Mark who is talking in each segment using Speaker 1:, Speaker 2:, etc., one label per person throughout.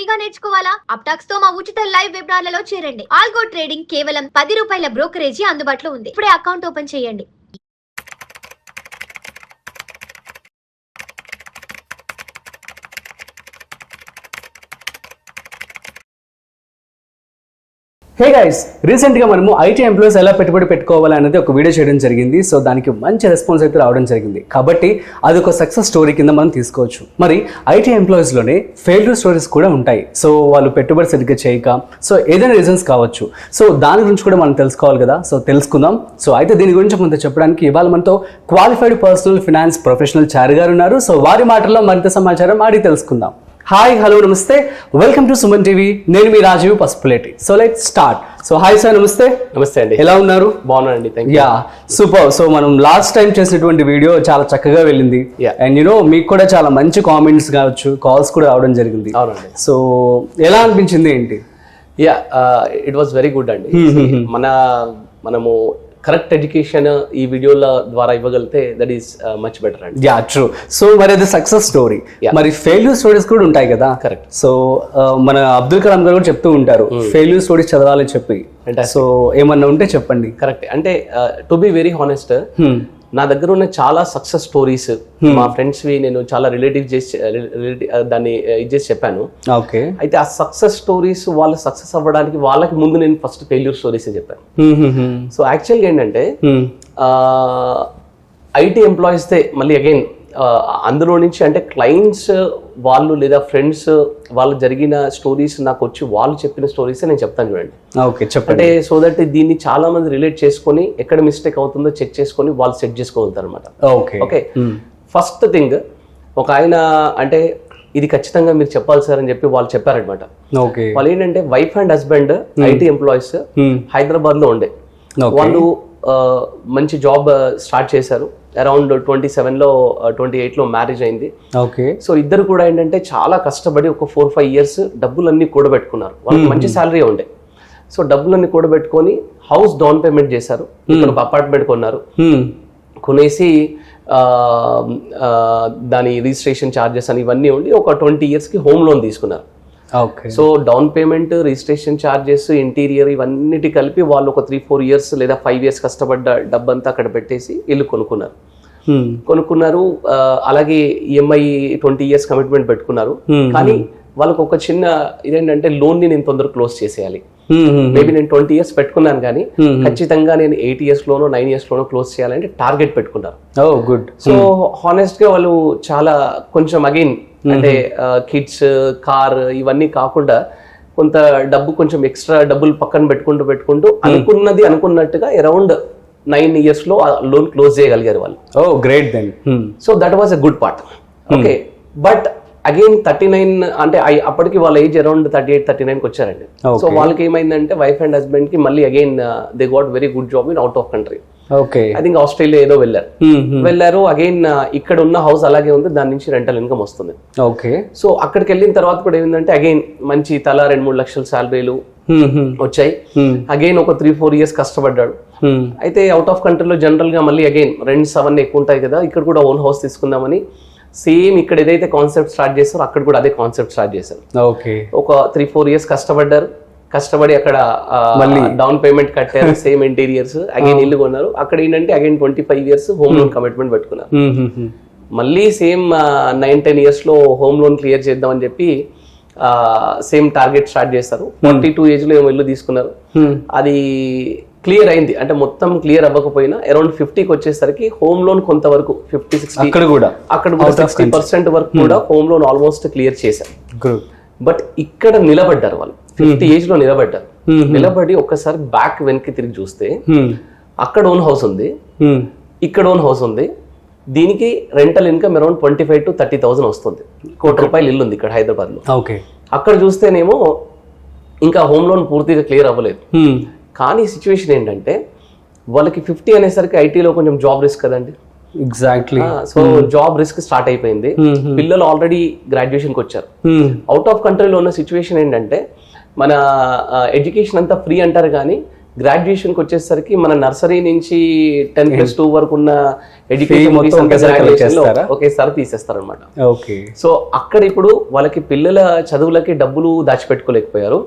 Speaker 1: ఫ్రీగా నేర్చుకోవాలా? అప్టాక్స్ తో మా ఉచిత లైవ్ వెబినార్లలో చేరండి. ఆల్గో ట్రేడింగ్ కేవలం 10 రూపాయల బ్రోకరేజీ అందుబాటులో ఉంది. ఇప్పుడే అకౌంట్ ఓపెన్ చేయండి.
Speaker 2: హే గైస్, రీసెంట్గా మనము ఐటీ ఎంప్లాయీస్ ఎలా పెట్టుబడి పెట్టుకోవాలి అనేది ఒక వీడియో చేయడం జరిగింది. సో దానికి మంచి రెస్పాన్స్ అయితే రావడం జరిగింది. కాబట్టి అది ఒక సక్సెస్ స్టోరీ కింద మనం తీసుకోవచ్చు. మరి ఐటీ ఎంప్లాయీస్లోనే ఫెయిల్యూర్ స్టోరీస్ కూడా ఉంటాయి. సో వాళ్ళు పెట్టుబడి సరిగ్గా చేయక, సో ఏదైనా రీజన్స్ కావచ్చు. సో దాని గురించి కూడా మనం తెలుసుకోవాలి కదా. సో తెలుసుకుందాం. సో అయితే దీని గురించి కొంత చెప్పడానికి ఇవాళ మనతో qualified personal finance professional Chari గారు ఉన్నారు. సో వారి మాటల్లో మరింత సమాచారం అడిగి తెలుసుకుందాం. హాయ్, హలో, నమస్తే, వెల్కమ్ టు సుమన్ టీవీ. నేను మీ Rajeev Pasupuleti. So let's start. So hi sir, నమస్తే.
Speaker 3: నమస్తే అండి.
Speaker 2: ఎలా ఉన్నారు?
Speaker 3: బాగున్నానండి, thank you.
Speaker 2: Yeah, super. So మనం లాస్ట్ టైం చేసినటువంటి వీడియో చాలా చక్కగా వెళ్ళింది. అండ్ మీకు కూడా చాలా మంచి కామెంట్స్ కావచ్చు, కాల్స్ కూడా రావడం జరిగింది.
Speaker 3: అవునండి.
Speaker 2: సో ఎలా అనిపించింది ఏంటి?
Speaker 3: Yeah, it was very good అండి. మనము కరెక్ట్ ఎడ్యుకేషన్ ఈ వీడియోల ద్వారా ఇవ్వగలిగితే దట్ ఈస్ మచ్ బెటర్ అండి.
Speaker 2: Yeah, true. సో మరి అది సక్సెస్ స్టోరీ. మరి ఫెయిల్యూర్ స్టోరీస్ కూడా ఉంటాయి కదా.
Speaker 3: కరెక్ట్.
Speaker 2: సో మన అబ్దుల్ కలాం గారు కూడా చెప్తూ ఉంటారు ఫెయిల్యూర్ స్టోరీస్ చదవాలని చెప్పి. సో ఏమన్నా ఉంటే చెప్పండి.
Speaker 3: కరెక్ట్. అంటే టు బి వెరీ హానెస్ట్, నా దగ్గర ఉన్న చాలా సక్సెస్ స్టోరీస్ మా ఫ్రెండ్స్ వి నేను చాలా దాన్ని ఇది చేసి చెప్పాను.
Speaker 2: ఓకే. అయితే
Speaker 3: ఆ సక్సెస్ స్టోరీస్ వాళ్ళు సక్సెస్ అవ్వడానికి వాళ్ళకి ముందు నేను ఫస్ట్ ఫెయిల్యూర్ స్టోరీస్ చెప్పాను. సో యాక్చువల్గా ఏంటంటే ఐటీ ఎంప్లాయీస్ తే మళ్ళీ అగైన్ అందులో నుంచి అంటే క్లయింట్స్ వాళ్ళు లేదా ఫ్రెండ్స్ వాళ్ళు జరిగిన స్టోరీస్ నాకు వచ్చి వాళ్ళు చెప్పిన స్టోరీస్ నేను చెప్తాను చూడండి.
Speaker 2: ఓకే, చెప్పండి.
Speaker 3: అంటే సో దట్ దీన్ని చాలా మంది రిలేట్ చేసుకొని ఎక్కడ మిస్టేక్ అవుతుందో చెక్ చేసుకొని వాళ్ళు సెట్ చేసుకోగలుగుతారు అనమాట. ఓకే. ఫస్ట్ థింగ్, ఒక ఆయన అంటే ఇది ఖచ్చితంగా మీరు చెప్పాలి సార్ అని చెప్పి వాళ్ళు చెప్పారనమాట. వాళ్ళు ఏంటంటే wife and husband IT employees Hyderabad లో ఉండే వాళ్ళు మంచి జాబ్ స్టార్ట్ చేశారు. అరౌండ్ 27లో 28లో మ్యారేజ్ అయింది.
Speaker 2: ఓకే.
Speaker 3: సో ఇద్దరు కూడా ఏంటంటే చాలా కష్టపడి ఒక 4-5 years డబ్బులన్నీ కూడబెట్టుకున్నారు. వాళ్ళకి మంచి శాలరీ ఉండే. సో డబ్బులన్నీ కూడబెట్టుకొని హౌస్ డౌన్ పేమెంట్ చేశారు. ఇక్కడ ఒక అపార్ట్మెంట్ కొన్నారు. కొనేసి దాని రిజిస్ట్రేషన్ ఛార్జెస్ అని ఇవన్నీ ఉండి ఒక 20 yearsకి హోమ్ లోన్ తీసుకున్నారు. So down payment, registration charges, interior ఇవన్నిటి కలిపి వాళ్ళు ఒక 3-4 years లేదా 5 years కష్టపడ్డ డబ్బంతా అక్కడ పెట్టేసి ఇల్లు కొనుక్కున్నారు. అలాగే ఈఎంఐ 20 years కమిట్మెంట్ పెట్టుకున్నారు. కానీ వాళ్ళకు ఒక చిన్న ఇదేంటంటే లోన్ ని నేను తొందరగా క్లోజ్ చేసేయాలి. మేబీ నేను 20 years పెట్టుకున్నాను కానీ ఖచ్చితంగా నేను 8 years లోనో 9 years లోనో క్లోజ్ చేయాలంటే టార్గెట్ పెట్టుకున్నారు.
Speaker 2: గుడ్.
Speaker 3: సో హానెస్ట్ గా వాళ్ళు చాలా కొంచెం అగైన్ అంటే కిడ్స్, కార్ ఇవన్నీ కాకుండా కొంత డబ్బు కొంచెం ఎక్స్ట్రా డబ్బులు పక్కన పెట్టుకుంటూ అనుకున్నట్టుగా అరౌండ్ 9 years లో లోన్ క్లోజ్ చేయగలిగారు వాళ్ళు.
Speaker 2: Great then.
Speaker 3: So that was a good part. Okay. But again 39 అంటే అప్పటికి వాళ్ళ ఏజ్ అరౌండ్ 38-39కి వచ్చారండి. సో వాళ్ళకి ఏమైందంటే వైఫ్ అండ్ హస్బెండ్ కి మళ్ళీ again they got very good job in out of country. I think Australia ఏదో వెళ్ళారు. అగైన్ ఇక్కడ ఉన్న హౌస్ అలాగే ఉంది, దాని నుంచి రెంటల్ ఇన్కమ్ వస్తుంది.
Speaker 2: ఓకే.
Speaker 3: సో అక్కడికి వెళ్ళిన తర్వాత కూడా ఏమిందంటే అగైన్ మంచి తలా 2-3 లక్షల శాలరీలు వచ్చాయి. అగైన్ ఒక 3-4 years కష్టపడ్డాడు. అయితే అవుట్ ఆఫ్ కంట్రీలో జనరల్ గా మళ్ళీ అగైన్ రెంట్స్ అవన్నీ ఎక్కువ ఉంటాయి కదా, ఇక్కడ కూడా ఓన్ హౌస్ తీసుకుందామని సేమ్ ఇక్కడ ఏదైతే కాన్సెప్ట్ స్టార్ట్ చేస్తారో అక్కడ కూడా అదే కాన్సెప్ట్ స్టార్ట్ చేశారు. ఒక 3-4 years కష్టపడి అక్కడ డౌన్ పేమెంట్ కట్టారు. సేమ్ ఇంటీరియర్స్, అగైన్ ఇల్లు కొన్నారు. అక్కడ ఏంటంటే again 25 years home loan commitment పెట్టుకున్నారు. మళ్ళీ సేమ్ 9-10 years లో హోమ్ లోన్ క్లియర్ చేద్దామని చెప్పి సేమ్ టార్గెట్ స్టార్ట్ చేస్తారు. 42 age లో ఏమో ఇల్లు తీసుకున్నారు. అది క్లియర్ అయింది. అంటే మొత్తం క్లియర్ అవ్వకపోయినా అరౌండ్ 50కి వచ్చేసరికి హోమ్ లోన్ కొంతవరకు 50-60 అక్కడ కూడా 60% వరకు కూడా హోమ్ లోన్ ఆల్మోస్ట్ క్లియర్ చేశారు. బట్ ఇక్కడ నిలబడ్డారు వాళ్ళు, 50 age లో నిలబడి ఒక్కసారి బ్యాక్ వెనక్కి తిరిగి చూస్తే అక్కడ ఓన్ హౌస్ ఉంది, ఇక్కడ ఓన్ హౌస్ ఉంది. దీనికి రెంటల్ ఇన్కమ్ అరౌండ్ 25,000 to 30,000 వస్తుంది. ₹1 కోటి ఇల్లు ఉంది ఇక్కడ హైదరాబాద్ లో. అక్కడ చూస్తేనేమో ఇంకా హోమ్ లోన్ పూర్తిగా క్లియర్ అవ్వలేదు. కానీ సిచ్యువేషన్ ఏంటంటే వాళ్ళకి 50 అనేసరికి ఐటీలో కొంచెం జాబ్ రిస్క్ కదండి.
Speaker 2: Exactly.
Speaker 3: So job risk start అయిపోయింది. పిల్లలు ఆల్రెడీ గ్రాడ్యుయేషన్కి వచ్చారు. అవుట్ ఆఫ్ కంట్రీలో ఉన్న సిచ్యువేషన్ ఏంటంటే మన ఎడ్యుకేషన్ అంతా ఫ్రీ అంటారు కానీ గ్రాడ్యుయేషన్ కి వచ్చేసరికి మన నర్సరీ నుంచి 10+2 వరకు ఉన్న
Speaker 2: Fee మొత్తం ఒకేసారి ఇచ్చేస్తారా?
Speaker 3: ఒకేసారి తీసేస్తారు అనమాట.
Speaker 2: ఓకే.
Speaker 3: సో అక్కడ ఇప్పుడు వాళ్ళకి పిల్లల చదువులకి డబ్బులు దాచిపెట్టుకోలేకపోయారు,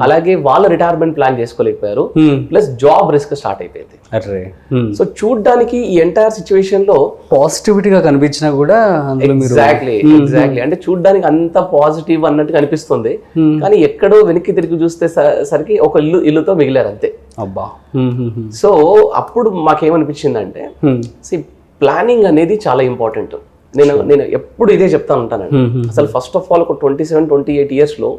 Speaker 3: అలాగే వాళ్ళ రిటైర్మెంట్ ప్లాన్ చేసుకోలేకపోయారు, ప్లస్ జాబ్ రిస్క్ స్టార్ట్ అయిపోయింది.
Speaker 2: అరే.
Speaker 3: సో చూడ్డానికి ఈ ఎంటైర్ సిచ్యువేషన్ లో
Speaker 2: పాజిటివిటీగా కనిపించినా కూడా అందులో మీరు
Speaker 3: ఎగ్జాక్ట్లీ అంటే చూడ్డానికి అంత పాజిటివ్ అన్నట్టు కనిపిస్తుంది, కానీ ఎక్కడో వెనక్కి తిరిగి చూస్తే సరికి ఒక ఇల్లుతో మిగిలారు అంతే.
Speaker 2: అబ్బా.
Speaker 3: సో అప్పుడు మాకేమనిపించిందంటే ప్లానింగ్ అనేది చాలా ఇంపార్టెంట్. నేను ఎప్పుడు ఇదే చెప్తా ఉంటానండి. అసలు ఫస్ట్ ఆఫ్ ఆల్ ఒక 27-28 years లో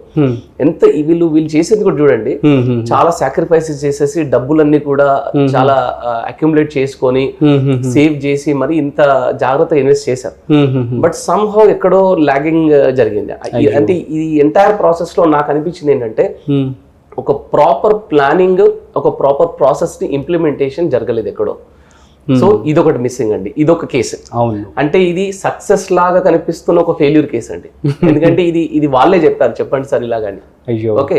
Speaker 3: ఎంత వీళ్ళు చేసేది కూడా చూడండి, చాలా సాక్రిఫైసెస్ చేసేసి డబ్బులన్నీ కూడా చాలా అక్యుములేట్ చేసుకొని సేవ్ చేసి మరి ఇంత జాగ్రత్తగా ఇన్వెస్ట్ చేశారు. బట్ సమ్హౌ ఎక్కడో లాగింగ్ జరిగింది. అంటే ఈ ఎంటైర్ ప్రాసెస్ లో నాకు అనిపించింది ఏంటంటే ఒక ప్రాపర్ ప్లానింగ్, ఒక ప్రాపర్ ప్రాసెస్ ని ఇంప్లిమెంటేషన్ జరగలేదు ఎక్కడో. సో ఇదొకటి మిస్సింగ్ అండి, ఇదొక కేసు. అంటే ఇది సక్సెస్ లాగా కనిపిస్తున్న ఒక ఫెయిల్యూర్ కేసు అండి. ఎందుకంటే ఇది వాళ్ళే చెప్తారు, చెప్పండి సార్ ఇలాగని. ఓకే,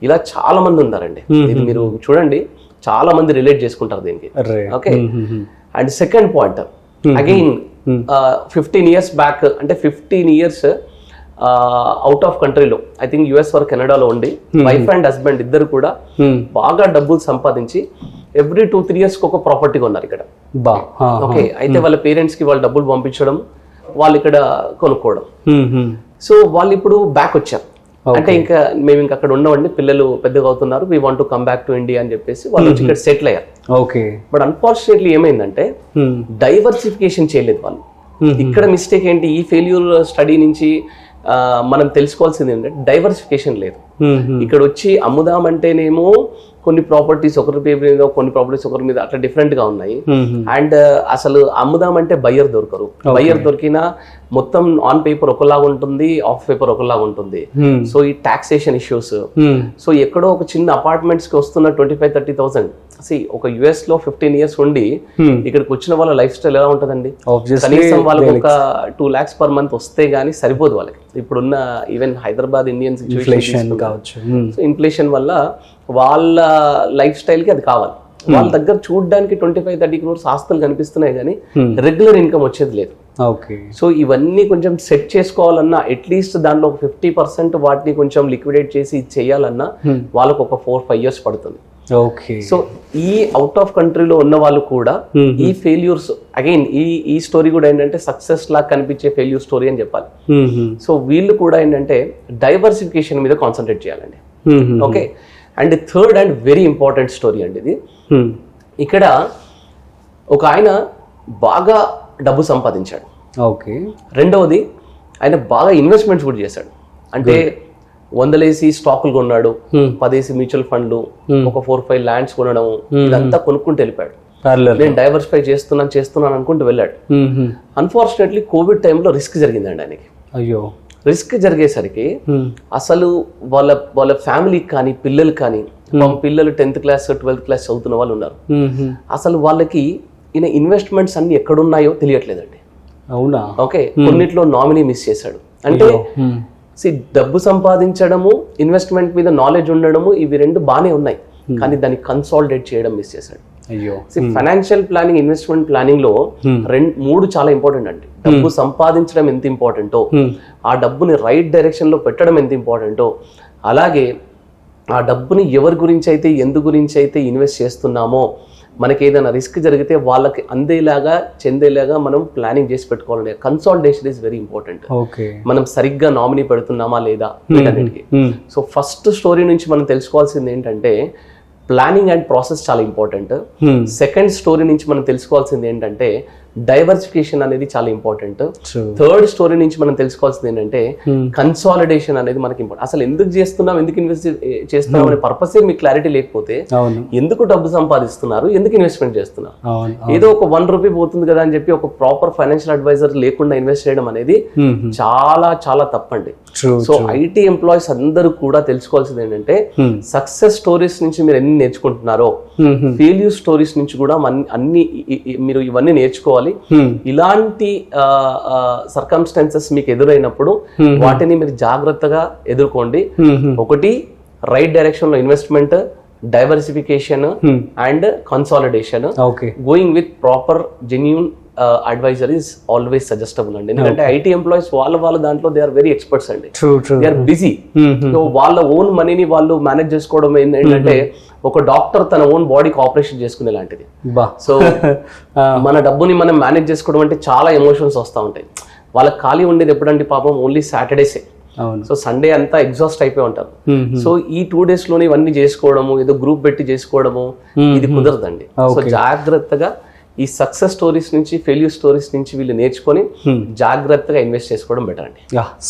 Speaker 3: ఇలా చాలా మంది ఉన్నారండి. ఇది మీరు చూడండి, చాలా మంది రిలేట్ చేసుకుంటారు దీనికి. Okay. And second point, again 15 years back, అంటే 15 years అవుట్ ఆఫ్ కంట్రీలో, ఐ థింక్ US ఆర్ కెనడాలో ఉండి వైఫ్ అండ్ హస్బెండ్ ఇద్దరు కూడా బాగా డబ్బులు సంపాదించి ఎవ్రీ 2-3 years ఒక ప్రాపర్టీ కొన్నారు ఇక్కడ. ఓకే. అయితే వాళ్ళ పేరెంట్స్ కి వాళ్ళు డబ్బులు పంపించడం, వాళ్ళు ఇక్కడ కొనుక్కోవడం. సో వాళ్ళు ఇప్పుడు బ్యాక్ వచ్చారు. అంటే ఇంకా మేము ఇంకా అక్కడ ఉండవండి, పిల్లలు పెద్దగా అవుతున్నారు, we want to come back to India అని చెప్పేసి వాళ్ళు వచ్చి ఇక్కడ సెటిల్ అయ్యారు. ఓకే. బట్ అన్ఫార్చునేట్లీ ఏమైందంటే డైవర్సిఫికేషన్ చేయలేదు వాళ్ళు. ఇక్కడ మిస్టేక్ ఏంటి, ఈ ఫెయిల్యూర్ స్టడీ నుంచి మనం తెలుసుకోవాల్సింది ఏంటంటే డైవర్సిఫికేషన్ లేదు. ఇక్కడ వచ్చి అమ్ముదామంటేనేమో కొన్ని ప్రాపర్టీస్ ఒకరి పేరు మీద, కొన్ని ప్రాపర్టీస్ ఒకరి మీద, అట్లా డిఫరెంట్ గా ఉన్నాయి. అండ్ అసలు అమ్ముదామంటే బయ్యర్ దొరకరు. బయ్యర్ దొరికినా మొత్తం ఆన్ పేపర్ ఒకలాగా ఉంటుంది, ఆఫ్ పేపర్ ఒకలాగా ఉంటుంది. సో ఈ టాక్సేషన్ ఇష్యూస్. సో ఎక్కడో ఒక చిన్న అపార్ట్మెంట్స్ కి వస్తున్న 25-30,000, ఒక US లో 15 years ఉండి ఇక్కడికి వచ్చిన వాళ్ళ లైఫ్ స్టైల్ ఎలా ఉంటదండి? కనీసం వాళ్ళకి ఒక 2 lakhs per month వస్తే గానీ సరిపోదు వాళ్ళకి. ఇప్పుడున్న ఈవెన్ హైదరాబాద్ ఇండియన్ సిచ్యువేషన్ కావచ్చు, ఇన్ఫ్లేషన్ వల్ల వాళ్ళ లైఫ్ స్టైల్ కి అది కావాలి. వాళ్ళ దగ్గర చూడడానికి 25-30 crores ఆస్తులు కనిపిస్తున్నాయి కానీ రెగ్యులర్ ఇన్కమ్ వచ్చేది లేదు. సో ఇవన్నీ కొంచెం సెట్ చేసుకోవాలన్నా అట్లీస్ట్ దాంట్లో ఒక 50% వాటిని కొంచెం లిక్విడేట్ చేసి చేయాలన్నా వాళ్ళకు ఒక 4-5 years పడుతుంది. సో ఈ అవుట్ ఆఫ్ కంట్రీలో ఉన్న వాళ్ళు కూడా ఈ ఫెయిల్యూర్స్, అగైన్ ఈ స్టోరీ కూడా ఏంటంటే సక్సెస్ లా కనిపించే ఫెయిల్యూర్ స్టోరీ అని చెప్పాలి. సో వీళ్ళు కూడా ఏంటంటే డైవర్సిఫికేషన్ మీద కాన్సన్ట్రేట్ చేయాలండి. Okay. And third and very important story అండి ఇది. ఇక్కడ ఒక ఆయన బాగా డబ్బు సంపాదించాడు. ఓకే. రెండవది ఆయన బాగా ఇన్వెస్ట్మెంట్స్ కూడా చేశాడు. అంటే 100 స్టాకులు కొన్నాడు, 10 మ్యూచువల్ ఫండ్లు, ఒక 4-5 ల్యాండ్స్ కొనడం, ఇదంతా కొనుక్కుంటూ వెళ్ళిపోయాడు. నేను డైవర్సిఫై చేస్తున్నాను అనుకుంటూ వెళ్ళాడు. అన్ఫార్చునేట్లీ కోవిడ్ టైంలో రిస్క్ జరిగిందండి ఆయనకి. అయ్యో. రిస్క్ జరిగేసరికి అసలు వాళ్ళ ఫ్యామిలీకి కానీ పిల్లలు కానీ, పిల్లలు 10th class 12th class చదువుతున్న వాళ్ళు ఉన్నారు, అసలు వాళ్ళకి ఈయన ఇన్వెస్ట్మెంట్స్ అన్ని ఎక్కడున్నాయో తెలియట్లేదండి. అవునా? ఓకే. కొన్నిట్లో నామినీ మిస్ చేశాడు. అంటే డబ్బు సంపాదించడము, ఇన్వెస్ట్మెంట్ మీద నాలెడ్జ్ ఉండడము, ఇవి రెండు బానే ఉన్నాయి, కానీ దాన్ని కన్సాలిడేట్ చేయడం మిస్ చేశాడు. ఫైనాన్షియల్ ప్లానింగ్, ఇన్వెస్ట్మెంట్ ప్లానింగ్ లో 3 చాలా ఇంపార్టెంట్ అండి. డబ్బు సంపాదించడం ఎంత ఇంపార్టెంటో, ఆ డబ్బుని రైట్ డైరెక్షన్ లో పెట్టడం ఎంత ఇంపార్టెంటో, అలాగే ఆ డబ్బుని ఎవరి గురించి అయితే, ఎందు గురించి అయితే ఇన్వెస్ట్ చేస్తున్నామో, మనకి ఏదైనా రిస్క్ జరిగితే వాళ్ళకి అందేలాగా చెందేలాగా మనం ప్లానింగ్ చేసి పెట్టుకోవాలండి. Consolidation is very important. మనం సరిగ్గా నామినీ పెడుతున్నామా లేదా వీటన్నిటికీ. సో ఫస్ట్ స్టోరీ నుంచి మనం తెలుసుకోవాల్సింది ఏంటంటే ప్లానింగ్ అండ్ ప్రాసెస్ చాలా ఇంపార్టెంట్. సెకండ్ స్టోరీ నుంచి మనం తెలుసుకోవాల్సింది ఏంటంటే డైవర్సిఫికేషన్ అనేది చాలా ఇంపార్టెంట్. థర్డ్ స్టోరీ నుంచి మనం తెలుసుకోవాల్సింది ఏంటంటే కన్సాలిడేషన్ అనేది మనకి ఇంపార్టెంట్. అసలు ఎందుకు చేస్తున్నాం, ఎందుకు ఇన్వెస్ట్ చేస్తున్నాం అనే పర్పస్ మీకు క్లారిటీ లేకపోతే ఎందుకు డబ్బు సంపాదిస్తున్నారు, ఎందుకు ఇన్వెస్ట్మెంట్ చేస్తున్నారు, ఏదో ఒక 1 రూపీ పోతుంది కదా అని చెప్పి ఒక ప్రాపర్ ఫైనాన్షియల్ అడ్వైజర్ లేకుండా ఇన్వెస్ట్ చేయడం అనేది చాలా చాలా తప్పండి. సో ఐటీ ఎంప్లాయీస్ అందరూ కూడా తెలుసుకోవాల్సింది ఏంటంటే సక్సెస్ స్టోరీస్ నుంచి మీరు ఎన్ని నేర్చుకుంటున్నారో, ఫెయిల్యూర్ స్టోరీస్ నుంచి కూడా అన్ని మీరు ఇవన్నీ నేర్చుకోవాలి. ఇలాంటి సర్కమ్స్టాన్సెస్ మీకు ఎదురైనప్పుడు వాటిని మీరు జాగ్రత్తగా ఎదుర్కోండి. ఒకటి రైట్ డైరెక్షన్ లో investment, diversification and consolidation,
Speaker 2: okay
Speaker 3: going with proper genuine adviser is always suggestable అండి. ఎందుకంటే ఐటీ ఎంప్లాయీస్ వాళ్ళ దాంట్లో దే ఆర్ వెరీ ఎక్స్పర్ట్స్ అండి. They are busy. సో వాళ్ళ ఓన్ మనీని వాళ్ళు మేనేజ్ చేసుకోవడం ఏంటంటే ఒక డాక్టర్ తన ఓన్ బాడీకి ఆపరేషన్ చేసుకునే లాంటిది. సో మన డబ్బుని మనం మేనేజ్ చేసుకోవడం అంటే చాలా ఎమోషన్స్ వస్తూ ఉంటాయి. వాళ్ళకి ఖాళీ ఉండేది ఎప్పుడంటే పాపం ఓన్లీ సాటర్డేసే. సో సండే అంతా ఎగ్జాస్ట్ అయిపోయి ఉంటారు. సో ఈ 2 days లోనే ఇవన్నీ చేసుకోవడము, ఏదో గ్రూప్ పెట్టి చేసుకోవడము ఇది కుదరదండి. సో జాగ్రత్తగా ఈ సక్సెస్ స్టోరీస్ నుంచి, ఫెయిల్యూర్ స్టోరీస్ నుంచి వీళ్ళు నేర్చుకొని జాగ్రత్తగా ఇన్వెస్ట్ చేసుకోవడం బెటర్ అండి.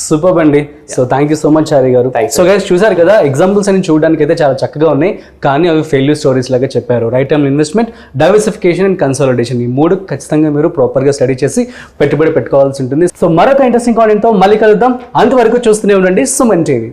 Speaker 2: సూపర్ అండి. So thank you so much Chari గారు. సో గైస్ చూసారు కదా, ఎగ్జాంపుల్స్ అని చూడడానికి అయితే చాలా చక్కగా ఉన్నాయి, కానీ అవి ఫెయిల్యూర్ స్టోరీస్ లాగా చెప్పారు. Right time investment, diversification and consolidation, ఈ 3 ఖచ్చితంగా మీరు ప్రాపర్గా స్టడీ చేసి పెట్టుబడి పెట్టుకోవాల్సి ఉంటుంది. సో మరొక ఇంట్రెస్టింగ్ కాంటెంట్తో మళ్ళీ కలుద్దాం. అంతవరకు చూస్తూనే ఉండండి సుమన్ టీవీ.